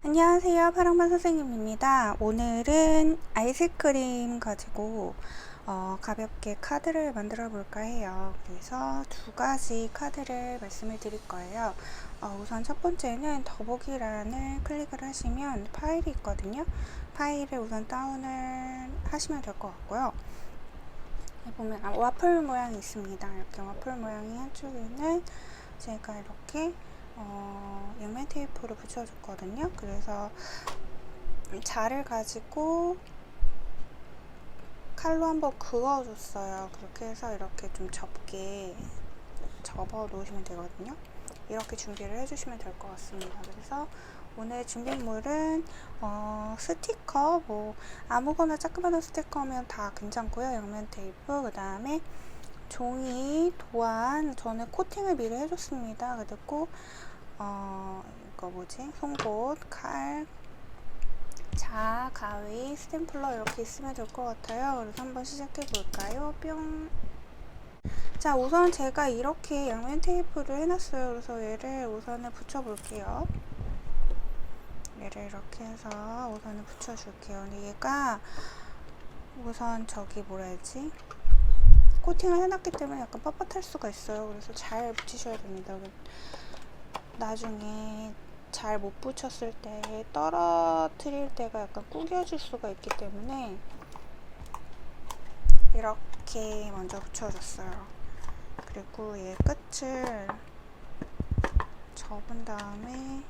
안녕하세요. 파랑만 선생님입니다. 오늘은 아이스크림 가지고 가볍게 카드를 만들어 볼까 해요. 그래서 두 가지 카드를 말씀을 드릴 거예요. 우선 첫 번째는 더보기란을 클릭을 하시면 파일이 있거든요. 파일을 우선 다운을 하시면 될 것 같고요. 보면 와플 모양이 있습니다. 이렇게 와플 모양이 한쪽에는 제가 이렇게 양면 테이프를 붙여줬거든요. 그래서 자를 가지고 칼로 한번 그어줬어요. 그렇게 해서 이렇게 좀 접게 접어 놓으시면 되거든요. 이렇게 준비를 해주시면 될 것 같습니다. 그래서 오늘 준비물은 스티커, 아무거나 조그마한 스티커면 다 괜찮고요. 양면 테이프, 그 다음에 종이, 도안, 저는 코팅을 미리 해줬습니다. 그리고 이거 송곳, 칼, 자, 가위, 스탬플러 이렇게 있으면 될 것 같아요. 그래서 한번 시작해 볼까요? 뿅. 자, 우선 제가 이렇게 양면 테이프를 해놨어요. 그래서 얘를 우선을 붙여 볼게요. 얘를 이렇게 해서 우선을 붙여줄게요. 근데 얘가 우선 코팅을 해놨기 때문에 약간 뻣뻣할 수가 있어요. 그래서 잘 붙이셔야 됩니다. 나중에 잘 못 붙였을 때 떨어뜨릴 때가 약간 구겨질 수가 있기 때문에 이렇게 먼저 붙여줬어요. 그리고 얘 끝을 접은 다음에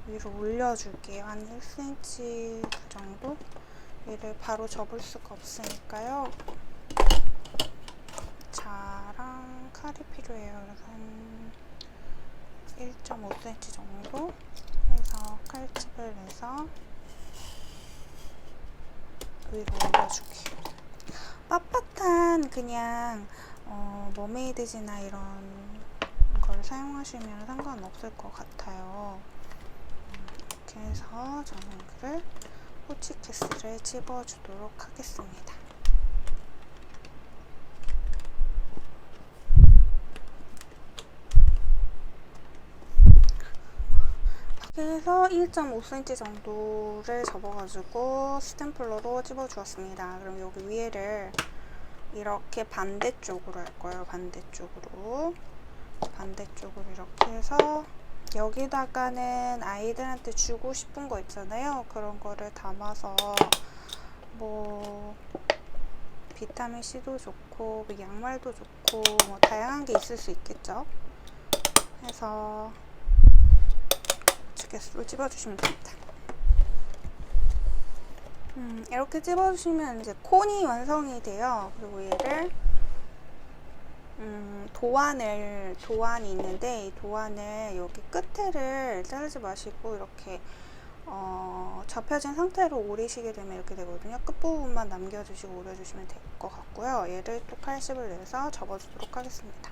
위로 올려줄게요. 한 1cm 그 정도? 얘를 바로 접을 수가 없으니까요. 자랑 칼이 필요해요. 그래서 한 1.5cm 정도 해서 칼집을 내서 위로 올려줄게요. 빳빳한 그냥 머메이드지나 이런 걸 사용하시면 상관없을 것 같아요. 이렇게 해서 저는 이거를 호치키스를 집어주도록 하겠습니다. 그래서 1.5cm 정도를 접어가지고 스탬플러로 집어주었습니다. 그럼 여기 위에를 이렇게 반대쪽으로 할 거예요. 반대쪽으로 이렇게 해서 여기다가는 아이들한테 주고 싶은 거 있잖아요. 그런 거를 담아서 비타민 C도 좋고 양말도 좋고 다양한 게 있을 수 있겠죠. 해서 주개수로 집어주시면 됩니다. 이렇게 집어주시면 이제 콘이 완성이 돼요. 그리고 얘를 도안이 있는데 이 도안을 여기 끝에를 자르지 마시고 이렇게 접혀진 상태로 오리시게 되면 이렇게 되거든요. 끝부분만 남겨주시고 오려주시면 될 것 같고요. 얘를 또 칼집을 내서 접어주도록 하겠습니다.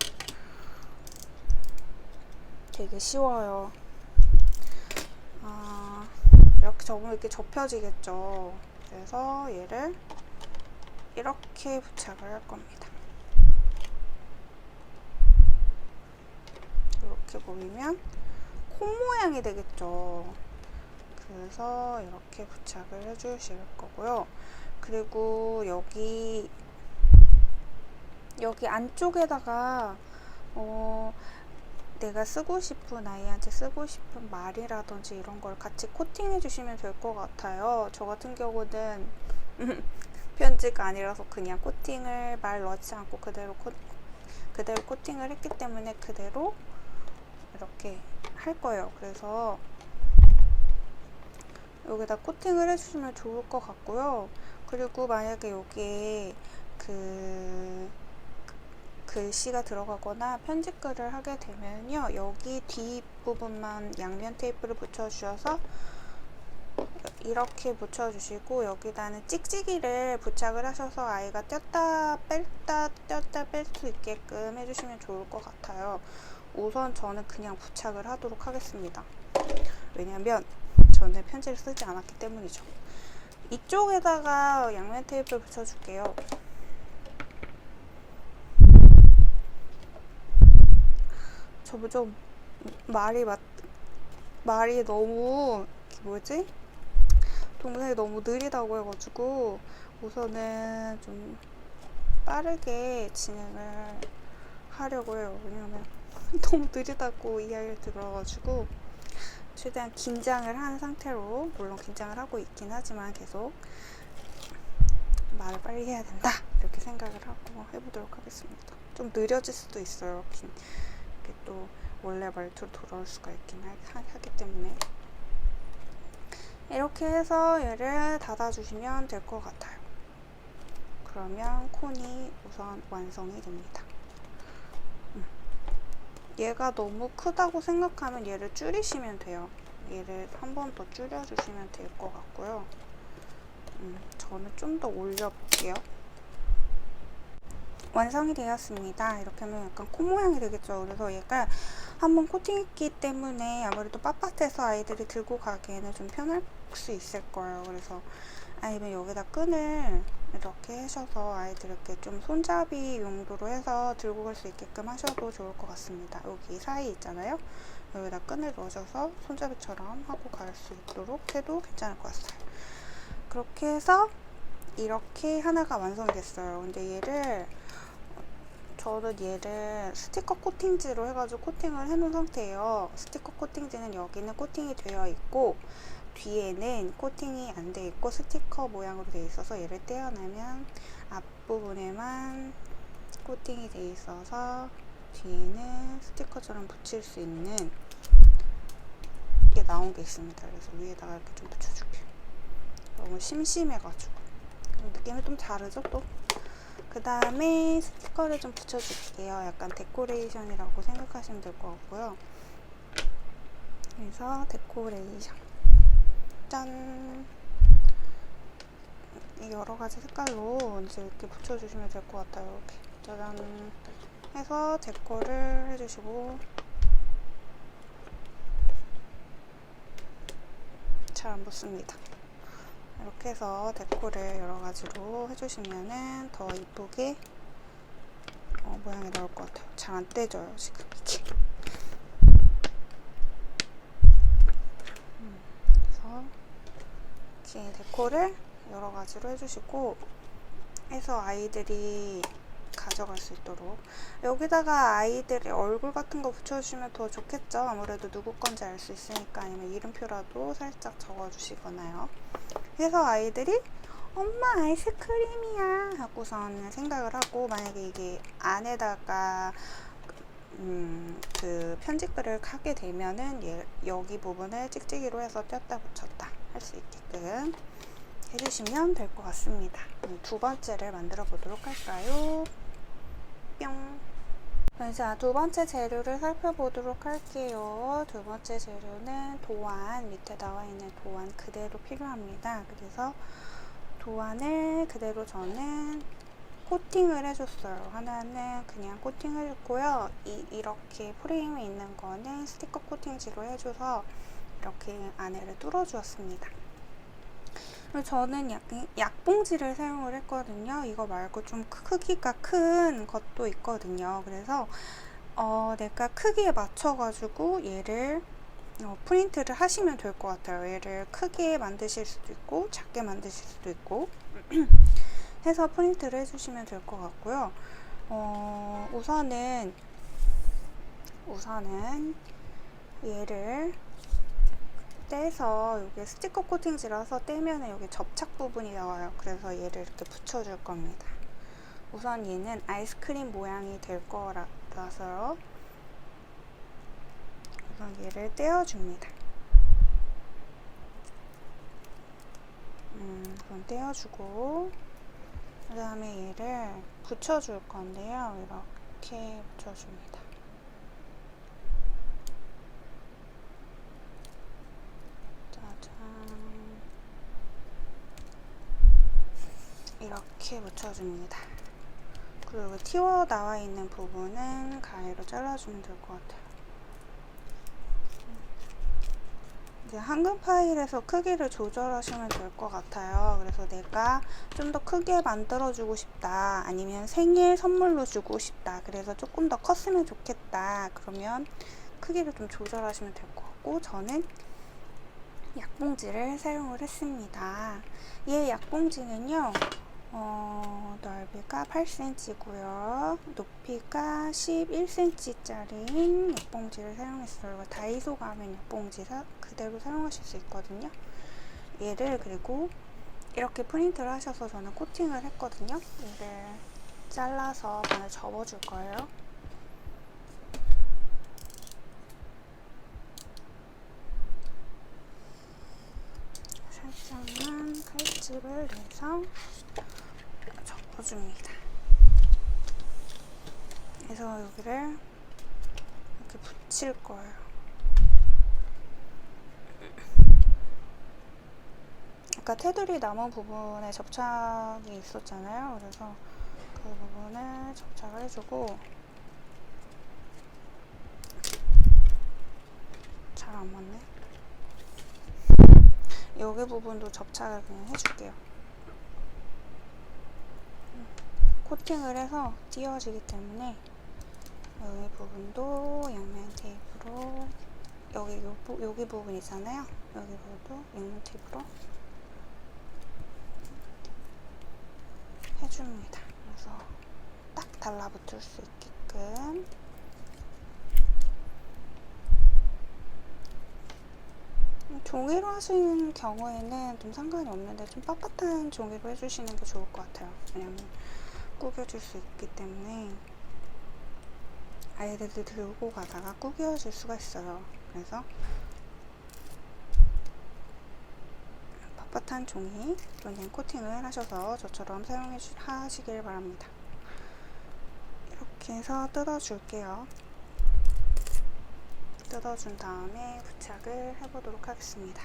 되게 쉬워요. 이렇게 접으면 이렇게 접혀지겠죠. 그래서 얘를 이렇게 부착을 할 겁니다. 이렇게 보이면 콩 모양이 되겠죠. 그래서 이렇게 부착을 해주실 거고요. 그리고 여기 안쪽에다가 내가 쓰고 싶은 아이한테 쓰고 싶은 말이라든지 이런 걸 같이 코팅해 주시면 될 것 같아요. 저 같은 경우는 편지가 아니라서 그냥 말 넣지 않고 그대로 코팅을 했기 때문에 그대로 이렇게 할 거예요. 그래서 여기다 코팅을 해주시면 좋을 것 같고요. 그리고 만약에 여기에 글씨가 들어가거나 편집글을 하게 되면요, 여기 뒷부분만 양면 테이프를 붙여주셔서 이렇게 붙여주시고 여기다는 찍찍이를 부착을 하셔서 아이가 뗐다 뺄 수 있게끔 해주시면 좋을 것 같아요. 우선 저는 그냥 부착을 하도록 하겠습니다. 왜냐면 저는 편지를 쓰지 않았기 때문이죠. 이쪽에다가 양면 테이프를 붙여줄게요. 저 좀 말이 너무 뭐지? 동생이 너무 느리다고 해가지고 우선은 좀 빠르게 진행을 하려고 해요. 왜냐면 너무 느리다고 이야기를 들어가지고 최대한 긴장을 한 상태로, 물론 긴장을 하고 있긴 하지만 계속 말을 빨리 해야 된다 이렇게 생각을 하고 해보도록 하겠습니다. 좀 느려질 수도 있어요. 이렇게 또 원래 말투로 돌아올 수가 있긴 하기 때문에. 이렇게 해서 얘를 닫아주시면 될 것 같아요. 그러면 콘이 우선 완성이 됩니다. 얘가 너무 크다고 생각하면 얘를 줄이시면 돼요. 얘를 한 번 더 줄여주시면 될 것 같고요. 저는 좀 더 올려볼게요. 완성이 되었습니다. 이렇게 하면 약간 코 모양이 되겠죠. 그래서 얘가 한번 코팅했기 때문에 아무래도 빳빳해서 아이들이 들고 가기에는 좀 편할 수 있을 거예요. 그래서 아니면 여기다 끈을 이렇게 하셔서 아이들 이렇게 좀 손잡이 용도로 해서 들고 갈 수 있게끔 하셔도 좋을 것 같습니다. 여기 사이 있잖아요. 여기다 끈을 넣으셔서 손잡이처럼 하고 갈 수 있도록 해도 괜찮을 것 같아요. 그렇게 해서 이렇게 하나가 완성이 됐어요. 근데 저는 얘를 스티커 코팅지로 해가지고 코팅을 해놓은 상태예요. 스티커 코팅지는 여기는 코팅이 되어 있고 뒤에는 코팅이 안 돼 있고 스티커 모양으로 되어 있어서 얘를 떼어내면 앞부분에만 코팅이 되어 있어서 뒤에는 스티커처럼 붙일 수 있는 게 나온 게 있습니다. 그래서 위에다가 이렇게 좀 붙여줄게요. 너무 심심해가지고. 느낌이 좀 다르죠 또? 그 다음에 스티커를 좀 붙여줄게요. 약간 데코레이션이라고 생각하시면 될 것 같고요. 그래서 데코레이션 짠! 여러 가지 색깔로 이제 이렇게 붙여주시면 될 것 같아요. 이렇게 짜잔 해서 데코를 해주시고, 잘 안 붙습니다. 이렇게 해서 데코를 여러 가지로 해주시면은 더 이쁘게 모양이 나올 것 같아요. 잘 안 떼져요 지금 이게. 그래서 이렇게 데코를 여러 가지로 해주시고 해서 아이들이 가져갈 수 있도록, 여기다가 아이들의 얼굴 같은 거 붙여주시면 더 좋겠죠. 아무래도 누구 건지 알 수 있으니까. 아니면 이름표라도 살짝 적어주시거나요. 해서 아이들이 엄마 아이스크림이야 하고서는 생각을 하고, 만약에 이게 안에다가 그 편집글을 하게 되면은 여기 부분을 찍찍이로 해서 뗐다 붙였다 할 수 있게끔 해주시면 될 것 같습니다. 두 번째를 만들어 보도록 할까요? 뿅! 자, 두 번째 재료를 살펴보도록 할게요. 두 번째 재료는 도안, 밑에 나와 있는 도안 그대로 필요합니다. 그래서 도안을 그대로 저는 코팅을 해줬어요. 하나는 그냥 코팅을 했고요. 이렇게 프레임에 있는 거는 스티커 코팅지로 해줘서 이렇게 안에를 뚫어주었습니다. 저는 약봉지를 사용을 했거든요. 이거 말고 좀 크기가 큰 것도 있거든요. 그래서 내가 크기에 맞춰가지고 얘를 프린트를 하시면 될 것 같아요. 얘를 크게 만드실 수도 있고 작게 만드실 수도 있고 해서 프린트를 해주시면 될 것 같고요. 우선은 얘를 떼서, 여기 스티커 코팅지라서 떼면 여기 접착 부분이 나와요. 그래서 얘를 이렇게 붙여줄 겁니다. 우선 얘는 아이스크림 모양이 될 거라서요. 우선 얘를 떼어줍니다. 우선 떼어주고, 그 다음에 얘를 붙여줄 건데요. 이렇게 붙여줍니다. 이렇게 붙여줍니다. 그리고 튀어 나와 있는 부분은 가위로 잘라주면 될 것 같아요. 이제 한글 파일에서 크기를 조절하시면 될 것 같아요. 그래서 내가 좀 더 크게 만들어주고 싶다, 아니면 생일 선물로 주고 싶다, 그래서 조금 더 컸으면 좋겠다, 그러면 크기를 좀 조절하시면 될 것 같고, 저는 약봉지를 사용을 했습니다. 이 약봉지는요, 넓이가 8cm고요. 높이가 11cm짜리 약봉지를 사용했어요. 다이소 가면 약봉지 그대로 사용하실 수 있거든요. 얘를 그리고 이렇게 프린트를 하셔서 저는 코팅을 했거든요. 얘를 잘라서 반을 접어줄 거예요. 살짝만 칼집을 내서 접어줍니다. 그래서 여기를 이렇게 붙일 거예요. 아까 테두리 나무 부분에 접착이 있었잖아요. 그래서 그 부분을 접착을 해주고, 잘 안 맞네. 여기 부분도 접착을 그냥 해줄게요. 코팅을 해서 띄워지기 때문에 여기 부분도 양면 테이프로, 여기 부분 있잖아요. 여기 부분도 양면 테이프로 해줍니다. 그래서 딱 달라붙을 수 있게끔. 종이로 하시는 경우에는 좀 상관이 없는데 좀 빳빳한 종이로 해주시는 게 좋을 것 같아요. 왜냐면 구겨질 수 있기 때문에 아이들이 들고 가다가 구겨질 수가 있어요. 그래서 빳빳한 종이로 된 코팅을 하셔서 저처럼 사용하시길 바랍니다. 이렇게 해서 뜯어줄게요. 뜯어준 다음에 부착을 해보도록 하겠습니다.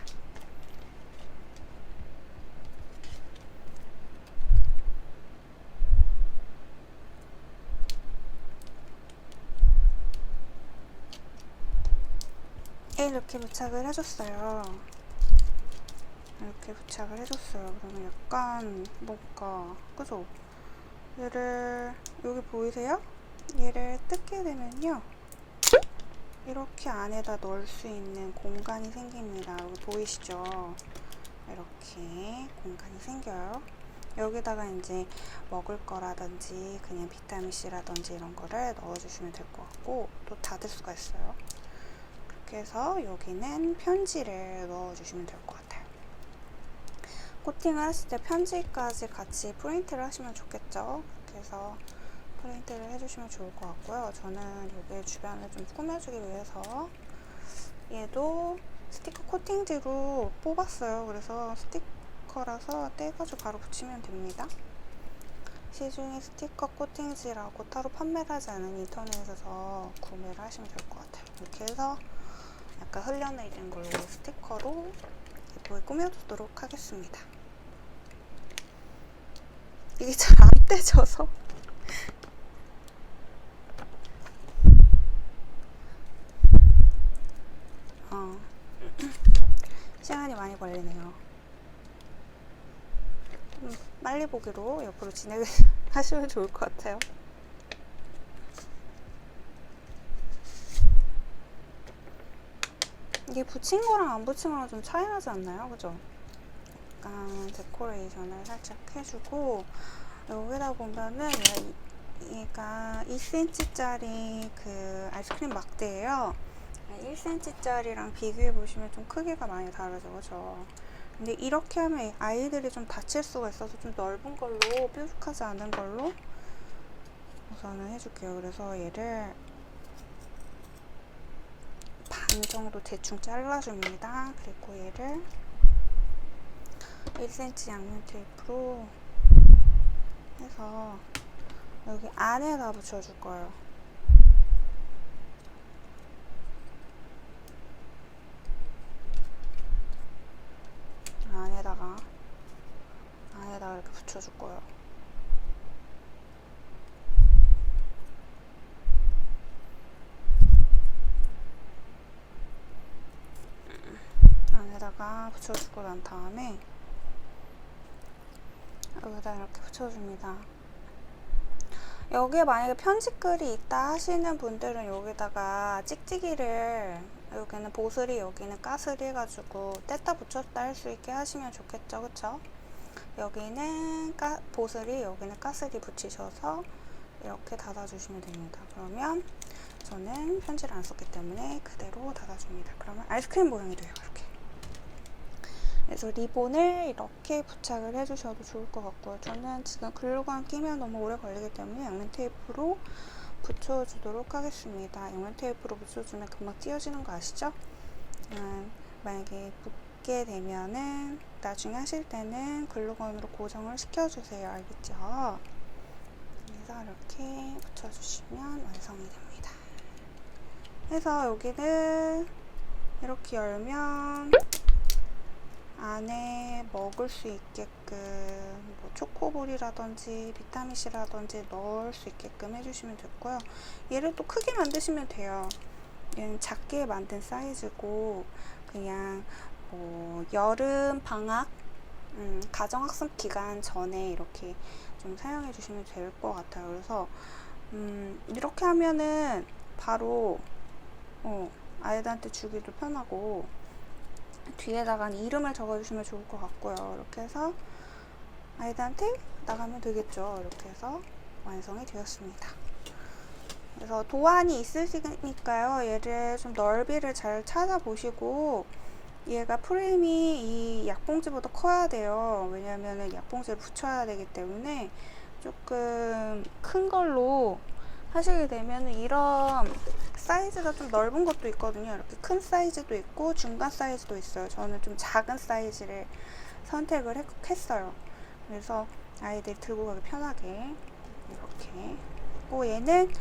이렇게 부착을 해줬어요. 이렇게 부착을 해줬어요. 그러면 약간 뭔가, 그죠? 얘를, 여기 보이세요? 얘를 뜯게 되면요, 이렇게 안에다 넣을 수 있는 공간이 생깁니다. 여기 보이시죠? 이렇게 공간이 생겨요. 여기다가 이제 먹을 거라든지 그냥 비타민C라든지 이런 거를 넣어주시면 될 것 같고, 또 닫을 수가 있어요. 그렇게 해서 여기는 편지를 넣어주시면 될 것 같아요. 코팅을 하실 때 편지까지 같이 프린트를 하시면 좋겠죠. 그래서 프린트를 해주시면 좋을 것 같고요. 저는 여기 주변을 좀 꾸며주기 위해서 얘도 스티커 코팅지로 뽑았어요. 그래서 스티커라서 떼가지고 바로 붙이면 됩니다. 시중에 스티커 코팅지라고 따로 판매를 하지 않은 인터넷에서 구매를 하시면 될 것 같아요. 이렇게 해서 약간 흘려내리는 걸로 스티커로 예쁘게 꾸며주도록 하겠습니다. 이게 잘 안 떼져서 시간이 많이 걸리네요. 빨리 보기로 옆으로 진행하시면 좋을 것 같아요. 이게 붙인 거랑 안 붙인 거랑 좀 차이 나지 않나요? 그죠? 약간 데코레이션을 살짝 해주고, 여기다 보면은 얘가 2cm짜리 그 아이스크림 막대예요. 1cm짜리랑 비교해 보시면 좀 크기가 많이 다르죠, 그죠? 근데 이렇게 하면 아이들이 좀 다칠 수가 있어서 좀 넓은 걸로, 뾰족하지 않은 걸로 우선은 해줄게요. 그래서 얘를 반 정도 대충 잘라줍니다. 그리고 얘를 1cm 양면 테이프로 해서 여기 안에다 붙여줄 거예요. 안에다가 이렇게 붙여줄 거예요. 안에다가 붙여주고 난 다음에 여기다 이렇게 붙여줍니다. 여기에 만약에 편지글이 있다 하시는 분들은 여기다가 찍찍이를 여기는 보슬이, 여기는 가슬이 해가지고 뗐다 붙였다 할 수 있게 하시면 좋겠죠, 그쵸? 여기는 보슬이, 여기는 가슬이 붙이셔서 이렇게 닫아주시면 됩니다. 그러면 저는 편지를 안 썼기 때문에 그대로 닫아줍니다. 그러면 아이스크림 모양이 돼요, 이렇게. 그래서 리본을 이렇게 부착을 해주셔도 좋을 것 같고요. 저는 지금 글루건 끼면 너무 오래 걸리기 때문에 양면 테이프로 붙여주도록 하겠습니다. 양면 테이프로 붙여주면 금방 띄어지는 거 아시죠? 만약에 붙게 되면은 나중에 하실 때는 글루건으로 고정을 시켜주세요. 알겠죠? 그래서 이렇게 붙여주시면 완성이 됩니다. 그래서 여기는 이렇게 열면 안에 먹을 수 있게끔 뭐 초코볼이라든지 비타민C라든지 넣을 수 있게끔 해주시면 됐고요. 얘를 또 크게 만드시면 돼요. 얘는 작게 만든 사이즈고 그냥 뭐 여름 방학 가정학습 기간 전에 이렇게 좀 사용해 주시면 될 것 같아요. 그래서 이렇게 하면은 바로 아이들한테 주기도 편하고 뒤에다가 이름을 적어주시면 좋을 것 같고요. 이렇게 해서 아이들한테 나가면 되겠죠. 이렇게 해서 완성이 되었습니다. 그래서 도안이 있으시니까요. 얘를 좀 넓이를 잘 찾아보시고 얘가 프레임이 이 약봉지보다 커야 돼요. 왜냐하면 약봉지를 붙여야 되기 때문에 조금 큰 걸로 하시게 되면 이런 사이즈가 좀 넓은 것도 있거든요. 이렇게 큰 사이즈도 있고 중간 사이즈도 있어요. 저는 좀 작은 사이즈를 선택을 했어요. 그래서 아이들이 들고 가기 편하게 이렇게 했고, 얘는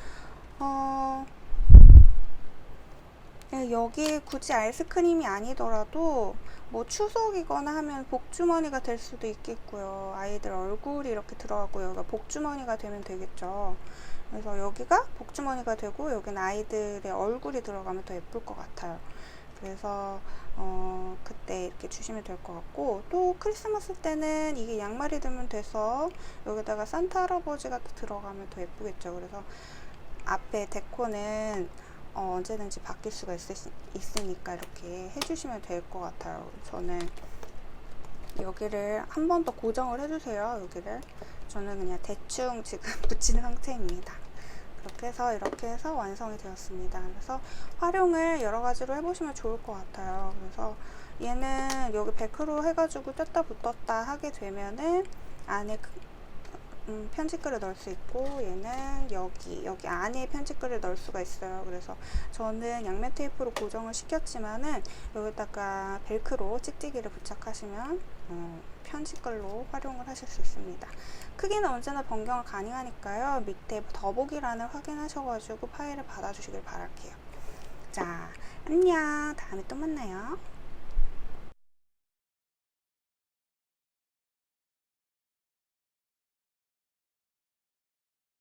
여기 굳이 아이스크림이 아니더라도 뭐 추석이거나 하면 복주머니가 될 수도 있겠고요. 아이들 얼굴이 이렇게 들어가고 여기가 복주머니가 되면 되겠죠. 그래서 여기가 복주머니가 되고 여기는 아이들의 얼굴이 들어가면 더 예쁠 것 같아요. 그래서 그때 이렇게 주시면 될 것 같고, 또 크리스마스 때는 이게 양말이 되면 돼서 여기다가 산타 할아버지가 들어가면 더 예쁘겠죠. 그래서 앞에 데코는 언제든지 바뀔 수가 있으니까 이렇게 해주시면 될 것 같아요. 저는 여기를 한 번 더 고정을 해주세요. 여기를 저는 그냥 대충 지금 붙이는 상태입니다. 이렇게 해서 완성이 되었습니다. 그래서 활용을 여러 가지로 해보시면 좋을 것 같아요. 그래서 얘는 여기 벨크로 해가지고 뗐다 붙었다 하게 되면은 안에 편지글을 넣을 수 있고, 얘는 여기 안에 편지글을 넣을 수가 있어요. 그래서 저는 양면 테이프로 고정을 시켰지만은 여기다가 벨크로 찍찍이를 부착하시면 편지글로 활용을 하실 수 있습니다. 크기는 언제나 변경을 가능하니까요. 밑에 더보기란을 확인하셔가지고 파일을 받아주시길 바랄게요. 자, 안녕. 다음에 또 만나요.